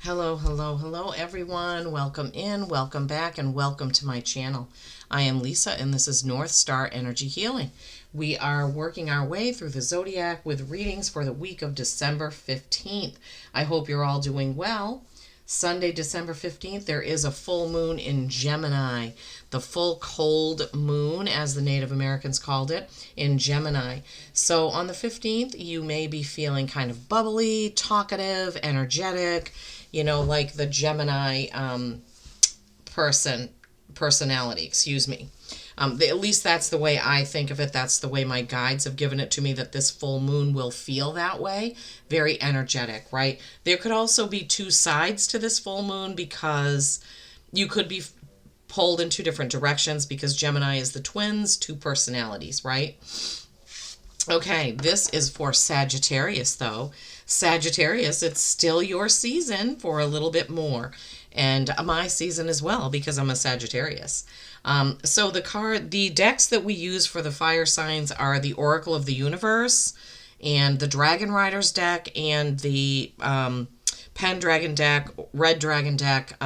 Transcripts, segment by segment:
Hello, hello, hello, everyone. Welcome in, welcome back, and welcome to my channel. I am Lisa, and this is North Star Energy Healing. We are working our way through the zodiac with readings for the week of December 15th. I hope you're all doing well. Sunday, December 15th, there is a full moon in Gemini, the full cold moon, as the Native Americans called it, in Gemini. So on the 15th, you may be feeling kind of bubbly, talkative, energetic, like the Gemini personality, excuse me. At least that's the way I think of it. That's the way my guides have given it to me, that this full moon will feel that way. Very energetic, right? There could also be two sides to this full moon, because you could be pulled in two different directions, because Gemini is the twins, two personalities, right? Okay, this is for Sagittarius, though. Sagittarius, it's still your season for a little bit more, and my season as well, because I'm a Sagittarius. So the decks that we use for the fire signs are the Oracle of the Universe, and the Dragon Riders deck, and the Pendragon deck, Red Dragon deck,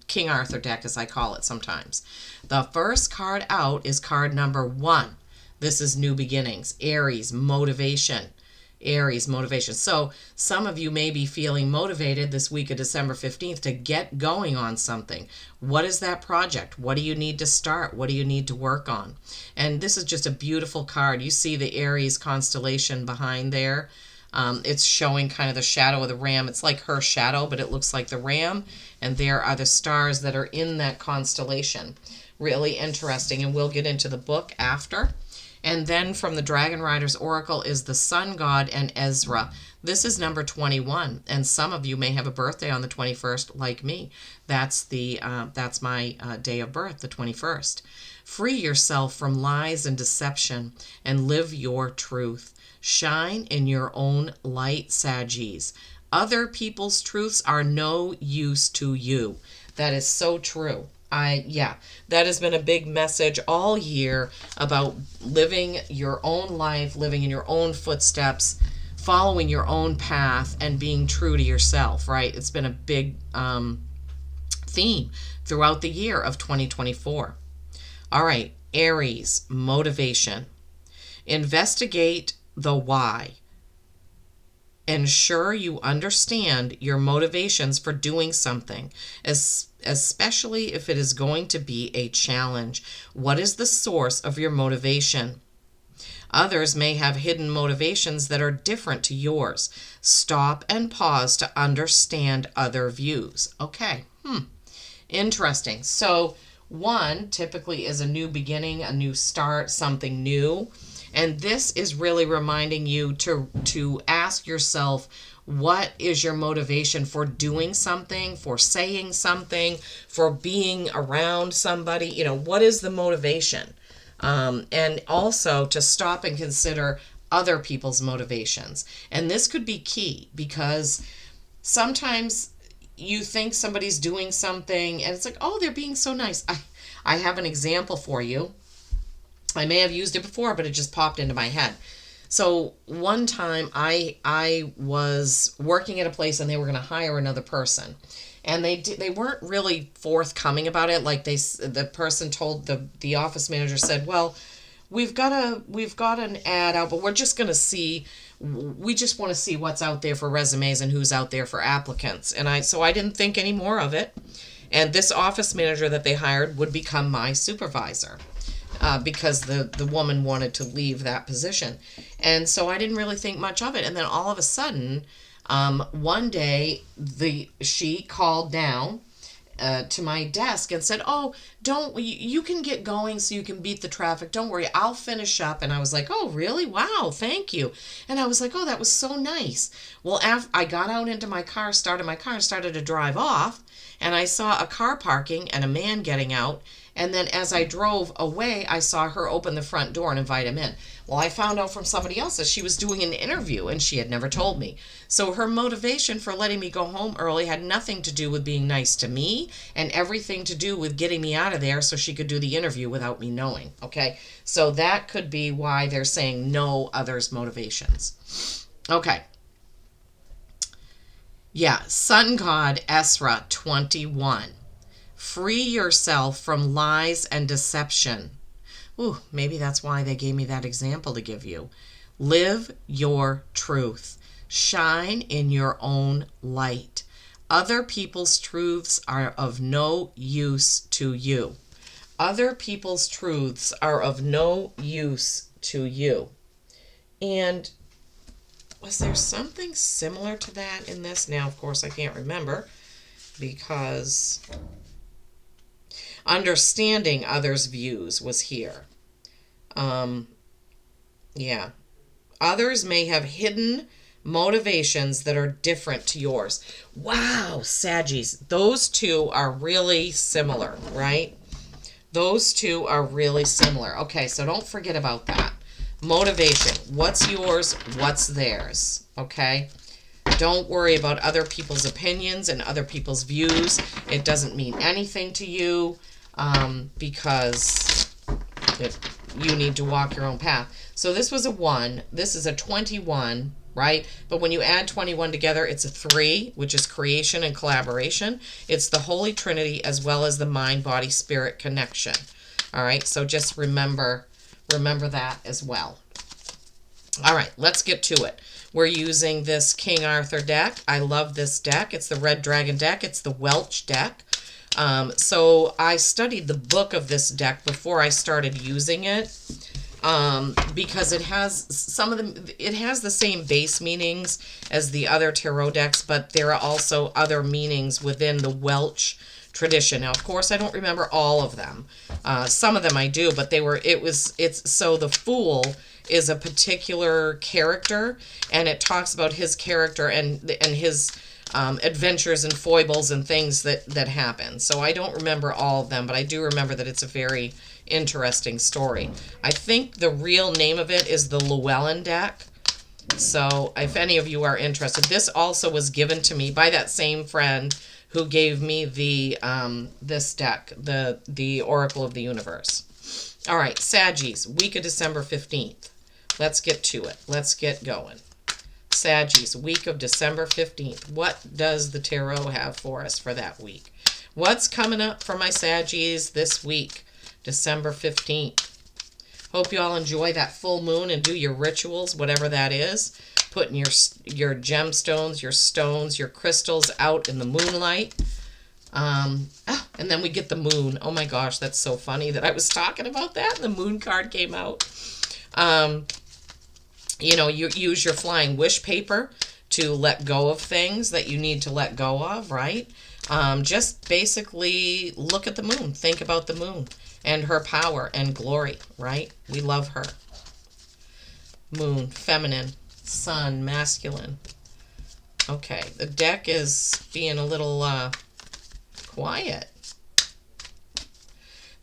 King Arthur deck, as I call it sometimes. The first card out is card number 1. This is New Beginnings, Aries, motivation. Aries, motivation. So some of you may be feeling motivated this week of December 15th to get going on something. What is that project? What do you need to start? What do you need to work on? And this is just a beautiful card. You see the Aries constellation behind there. It's showing kind of the shadow of the ram. It's like her shadow, but it looks like the ram. And there are the stars that are in that constellation. Really interesting. And we'll get into the book after. And then from the Dragon Riders Oracle is the Sun God and Ezra. This is number 21, and some of you may have a birthday on the 21st, like me. That's my day of birth, the 21st. Free yourself from lies and deception and live your truth. Shine in your own light, Saggies. Other people's truths are no use to you. That is so true. That has been a big message all year about living your own life, living in your own footsteps, following your own path, and being true to yourself, right? It's been a big theme throughout the year of 2024. All right, Aries, motivation. Investigate the why. Ensure you understand your motivations for doing something, especially if it is going to be a challenge. What is the source of your motivation? Others may have hidden motivations that are different to yours. Stop and pause to understand other views. Okay, interesting. So 1 typically is a new beginning, a new start, something new. And this is really reminding you to ask yourself, what is your motivation for doing something, for saying something, for being around somebody? What is the motivation? And also to stop and consider other people's motivations. And this could be key, because sometimes you think somebody's doing something and it's like, oh, they're being so nice. I have an example for you. I may have used it before, but it just popped into my head. So one time I was working at a place, and they were going to hire another person, and they weren't really forthcoming about it. Like the person told the office manager, said, well, we've got an ad out, but we're just going to see. We just want to see what's out there for resumes and who's out there for applicants. And I didn't think any more of it. And this office manager that they hired would become my supervisor. Because the woman wanted to leave that position. And so I didn't really think much of it. And then all of a sudden, one day, she called down to my desk and said, oh, you can get going so you can beat the traffic. Don't worry, I'll finish up. And I was like, oh, really? Wow, thank you. And I was like, oh, that was so nice. Well, I got out into my car, started my car, and started to drive off. And I saw a car parking and a man getting out. And then as I drove away, I saw her open the front door and invite him in. Well, I found out from somebody else that she was doing an interview, and she had never told me. So her motivation for letting me go home early had nothing to do with being nice to me, and everything to do with getting me out of there so she could do the interview without me knowing. Okay? So that could be why they're saying no others' motivations. Okay. Yeah, Sun God Esra 21. Free yourself from lies and deception. Ooh, maybe that's why they gave me that example to give you. Live your truth. Shine in your own light. Other people's truths are of no use to you. Other people's truths are of no use to you. And was there something similar to that in this? Now, of course, I can't remember because understanding others' views was here. Yeah. Others may have hidden motivations that are different to yours. Wow, Saggies, those two are really similar, right? Those two are really similar. Okay, so don't forget about that. Motivation. What's yours? What's theirs? Okay? Don't worry about other people's opinions and other people's views. It doesn't mean anything to you because you need to walk your own path. So this was a 1. This is a 21, right? But when you add 21 together, it's a 3, which is creation and collaboration. It's the Holy Trinity as well as the mind, body, spirit connection. All right, so just remember that as well. All right, let's get to it. We're using this King Arthur deck. I love this deck. It's the Red Dragon deck. It's the Welch deck. So I studied the book of this deck before I started using it because it has it has the same base meanings as the other tarot decks, but there are also other meanings within the Welch tradition. Now, of course, I don't remember all of them. Some of them I do, but so the Fool is a particular character, and it talks about his character and his adventures and foibles and things that happen. So I don't remember all of them, but I do remember that it's a very interesting story. I think the real name of it is the Llewellyn deck. So if any of you are interested, this also was given to me by that same friend who gave me the this deck, the Oracle of the Universe. All right, Saggies, week of December 15th. Let's get to it. Let's get going. Saggies, week of December 15th. What does the tarot have for us for that week? What's coming up for my Saggies this week, December 15th? Hope you all enjoy that full moon and do your rituals, whatever that is. Putting your gemstones, your stones, your crystals out in the moonlight. And then we get the moon. Oh my gosh, that's so funny that I was talking about that and the moon card came out. You know, you use your flying wish paper to let go of things that you need to let go of, right? Just basically look at the moon. Think about the moon and her power and glory, right? We love her. Moon, feminine. Sun, masculine. Okay, the deck is being a little quiet.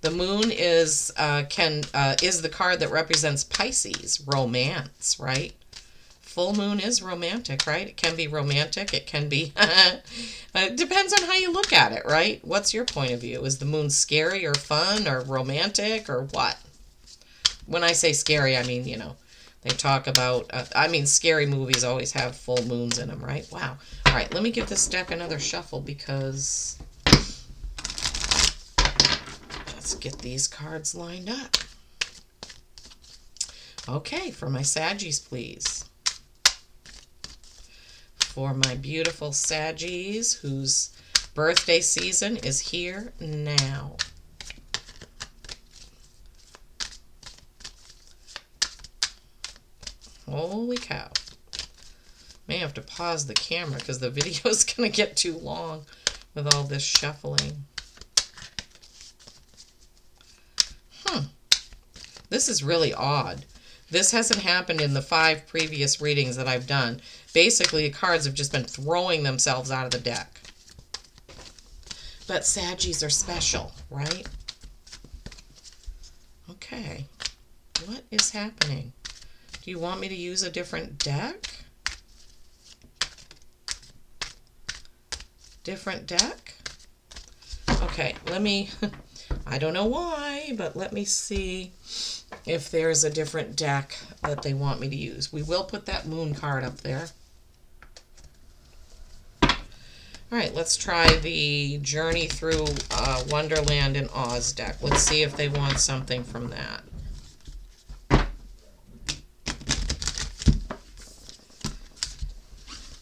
The moon is the card that represents Pisces, romance, right? Full moon is romantic, right? It can be romantic. It can be, it depends on how you look at it, right? What's your point of view? Is the moon scary or fun or romantic or what? When I say scary, I mean, you know, they talk about, scary movies always have full moons in them, right? Wow. All right, let me give this deck another shuffle because let's get these cards lined up. Okay, for my Saggies, please. For my beautiful Saggies whose birthday season is here now. Holy cow. May have to pause the camera because the video is going to get too long with all this shuffling. This is really odd. This hasn't happened in the 5 previous readings that I've done. Basically, the cards have just been throwing themselves out of the deck. But Saggies are special, right? Okay. What is happening? Do you want me to use a different deck? Different deck? Okay, let me... I don't know why, but let me see if there's a different deck that they want me to use. We will put that moon card up there. All right, let's try the Journey Through Wonderland and Oz deck. Let's see if they want something from that.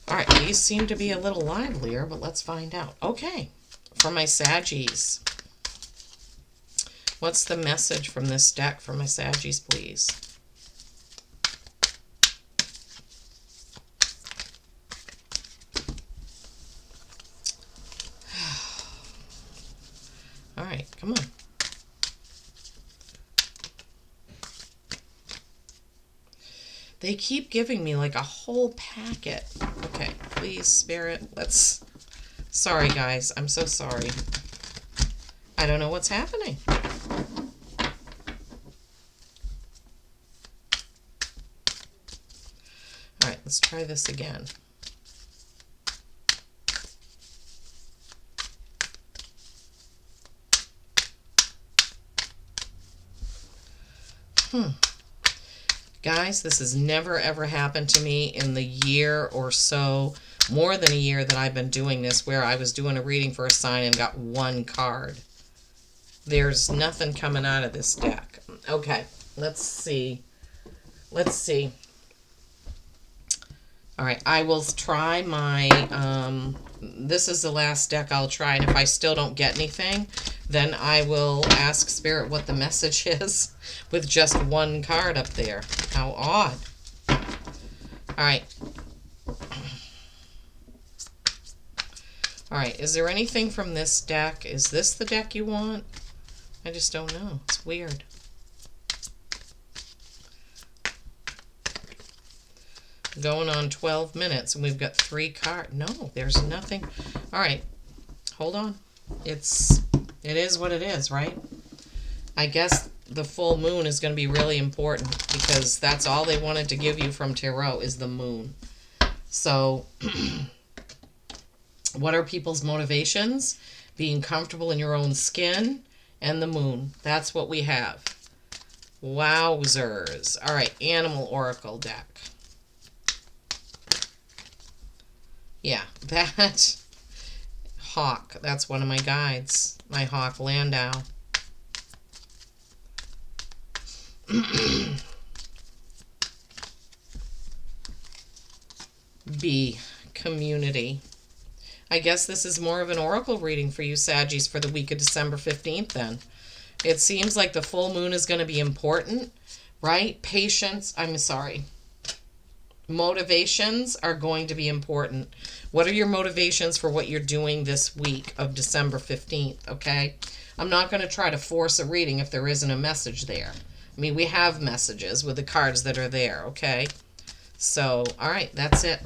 All right, these seem to be a little livelier, but let's find out. Okay, for my Saggies. What's the message from this deck for my Saggies, please? All right, come on. They keep giving me like a whole packet. Okay, please, Spirit, let's... Sorry, guys. I'm so sorry. I don't know what's happening. All right, let's try this again. Guys, this has never ever happened to me in the year or so, more than a year that I've been doing this, where I was doing a reading for a sign and got one card. There's nothing coming out of this deck. Okay, let's see. Let's see. All right, I will try my, this is the last deck I'll try, and if I still don't get anything, then I will ask Spirit what the message is with just one card up there. How odd. All right. All right, is there anything from this deck? Is this the deck you want? I just don't know. It's weird. Going on 12 minutes, and we've got 3 cards. No, there's nothing. All right, hold on. It is what it is, right? I guess the full moon is going to be really important, because that's all they wanted to give you from tarot is the moon. So, what are people's motivations? Being comfortable in your own skin and the moon. That's what we have. Wowzers. All right, Animal Oracle deck. Yeah, that hawk, that's one of my guides. My hawk Landau. B, community. I guess this is more of an oracle reading for you, Saggies, for the week of December 15th then. It seems like the full moon is going to be important, right? Patience, I'm sorry. Motivations are going to be important. What are your motivations for what you're doing this week of December 15th, okay? I'm not going to try to force a reading if there isn't a message there. I mean, we have messages with the cards that are there, okay? So, all right, that's it.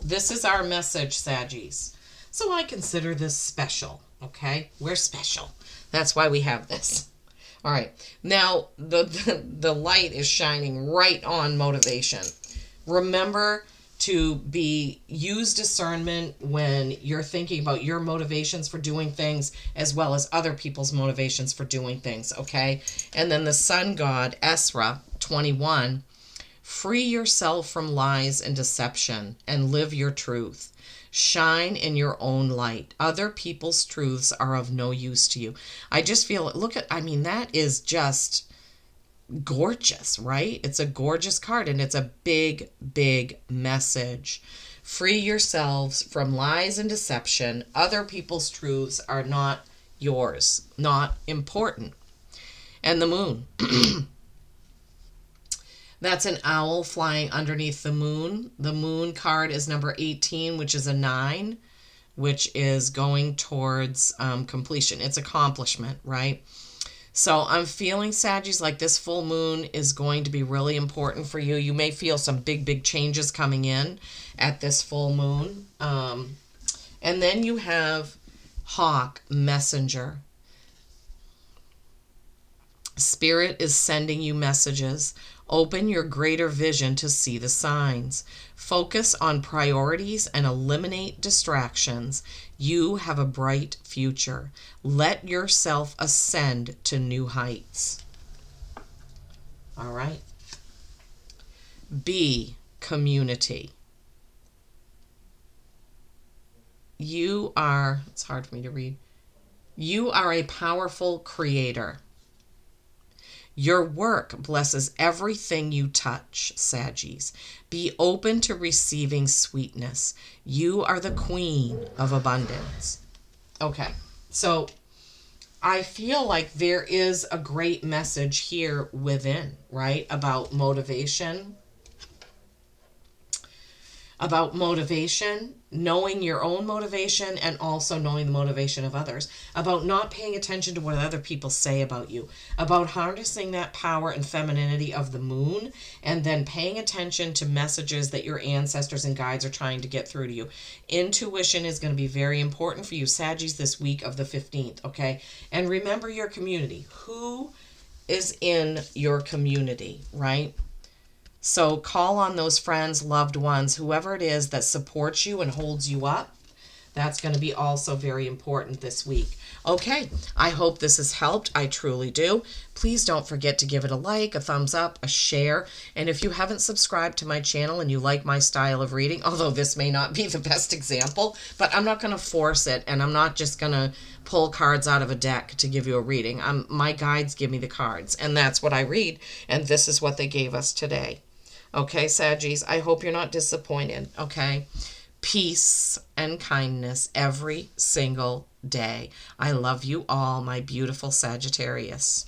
This is our message, Saggies. So I consider this special, okay? We're special. That's why we have this. All right, now the light is shining right on motivation. Remember to use discernment when you're thinking about your motivations for doing things as well as other people's motivations for doing things, okay? And then the sun god, Esra, 21, free yourself from lies and deception and live your truth. Shine in your own light. Other people's truths are of no use to you. I just feel, I mean, that is just gorgeous, right? It's a gorgeous card, and it's a big, big message. Free yourselves from lies and deception. Other people's truths are not yours, not important. And the moon. That's an owl flying underneath the moon. The moon card is number 18, which is a 9, which is going towards completion. It's accomplishment, right? So I'm feeling, Saggies, like this full moon is going to be really important for you. You may feel some big, big changes coming in at this full moon. And then you have Hawk, Messenger. Spirit is sending you messages. Open your greater vision to see the signs. Focus on priorities and eliminate distractions. You have a bright future. Let yourself ascend to new heights. All right. B, community. it's hard for me to read. You are a powerful creator. Your work blesses everything you touch, Saggies. Be open to receiving sweetness. You are the queen of abundance. Okay, so I feel like there is a great message here within, right? About motivation, knowing your own motivation and also knowing the motivation of others, about not paying attention to what other people say about you, about harnessing that power and femininity of the moon, and then paying attention to messages that your ancestors and guides are trying to get through to you. Intuition is going to be very important for you, Saggies, this week of the 15th, okay? And remember your community. Who is in your community, right? So call on those friends, loved ones, whoever it is that supports you and holds you up. That's going to be also very important this week. Okay, I hope this has helped. I truly do. Please don't forget to give it a like, a thumbs up, a share. And if you haven't subscribed to my channel and you like my style of reading, although this may not be the best example, but I'm not going to force it, and I'm not just going to pull cards out of a deck to give you a reading. My guides give me the cards, and that's what I read, and this is what they gave us today. Okay, Saggies, I hope you're not disappointed, okay? Peace and kindness every single day. I love you all, my beautiful Sagittarius.